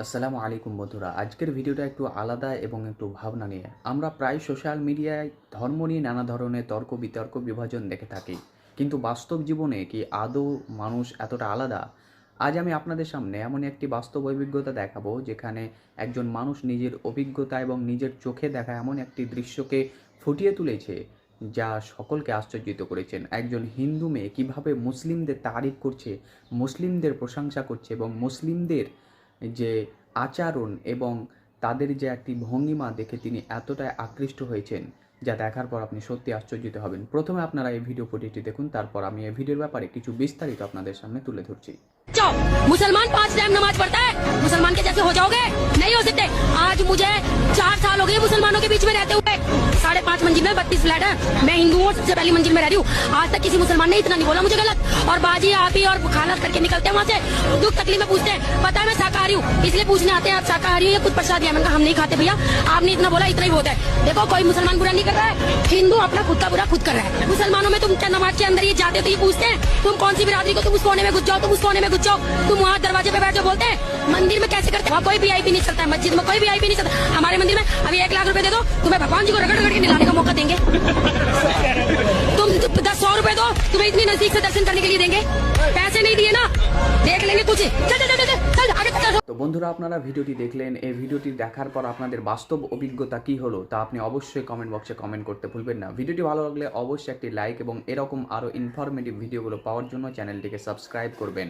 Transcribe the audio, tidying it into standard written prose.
আসসালামু আলাইকুম বন্ধুরা, আজকের ভিডিওটা একটু আলাদা এবং একটু ভাবনা নিয়ে। আমরা প্রায় সোশ্যাল মিডিয়ায় ধর্ম নিয়ে নানা ধরনের তর্ক বিতর্ক বিভাজন দেখে থাকি, কিন্তু বাস্তব জীবনে কি আদৌ মানুষ এতটা আলাদা? আজ আমি আপনাদের সামনে এমন একটি বাস্তব অভিজ্ঞতা দেখাবো যেখানে একজন মানুষ নিজের অভিজ্ঞতা এবং নিজের চোখে দেখা এমন একটি দৃশ্যকে ফুটিয়ে তুলেছে যা সকলকে আশ্চর্যিত করেছেন। একজন হিন্দু মেয়ে কীভাবে মুসলিমদের তারিফ করছে, মুসলিমদের প্রশংসা করছে এবং মুসলিমদের যে আচরণ এবং তাদের যে একটি ভঙ্গিমা দেখে তিনি এতটাই আকৃষ্ট হয়েছেন, যা দেখার পর আপনি সত্যি আশ্চর্যিত হবেন। প্রথমে আপনারা এই ভিডিও ফুটেজটি দেখুন, তারপর আমি এই ভিডিওর ব্যাপারে কিছু বিস্তারিত আপনাদের সামনে তুলে ধরছি। मुसलमान 5 टाइम नमाज पढ़ता है, मुसलमान के जैसे हो जाओगे? नहीं हो सकते। आज मुझे 4 साल हो गए मुसलमानों के बीच में रहते हुए। 5.5 मंजिल में 32 फ्लैट है। मैं हिंदू हूँ, सबसे पहली मंजिल में रह रही हूँ। आज तक किसी मुसलमान ने इतना नहीं बोला मुझे गलत। और बाजी आप ही और खाना करके निकलते हैं वहाँ से, दुख तकलीफ में पूछते हैं। पता है मैं शाकाहारी हूँ, इसलिए पूछने आते हैं आप शाकाहारी हो या कुछ प्रसाद दिया? मैंने कहा हम नहीं खाते भैया, आपने इतना बोला, इतना ही बहुत है। देखो कोई मुसलमान बुरा नहीं कर रहा है, हिंदू अपना खुद का बुरा खुद कर रहा है। मुसलमानों में तुम क्या नमाज के अंदर ये जाते तो ये पूछते हैं तुम कौन सी बिरादरी को, तुम उस कोने में घुस जाओ, तुम उस कोने में घुस जाओ, तुम वहाँ दरवाजे पे बैठो। बोलते हैं मंदिर में कैसे करते हैं? वहाँ कोई वीआईपी नहीं चलता है, मस्जिद में कोई वीआईपी नहीं चलता। हमारे मंदिर में अभी 1 लाख रुपए दे दो, तुम्हें भगवान जी को रगड़ रगड़ के निलाने का मौका देंगे। तुम 100 रुपए दो, तुम्हें इतनी नजदीक से दर्शन करने के लिए देंगे। पैसे नहीं दिए ना, देख लेंगे कुछ। चल चल चल चल आगे चल। তো বন্ধুরা, আপনারা ভিডিওটি দেখলেন। এই ভিডিওটি দেখার পর আপনাদের বাস্তব অভিজ্ঞতা কী হলো তা আপনি অবশ্যই কমেন্ট বক্সে কমেন্ট করতে ভুলবেন না। ভিডিওটি ভালো লাগলে অবশ্যই একটি লাইক এবং এরকম আরও ইনফরমেটিভ ভিডিওগুলো পাওয়ার জন্য চ্যানেলটিকে সাবস্ক্রাইব করবেন।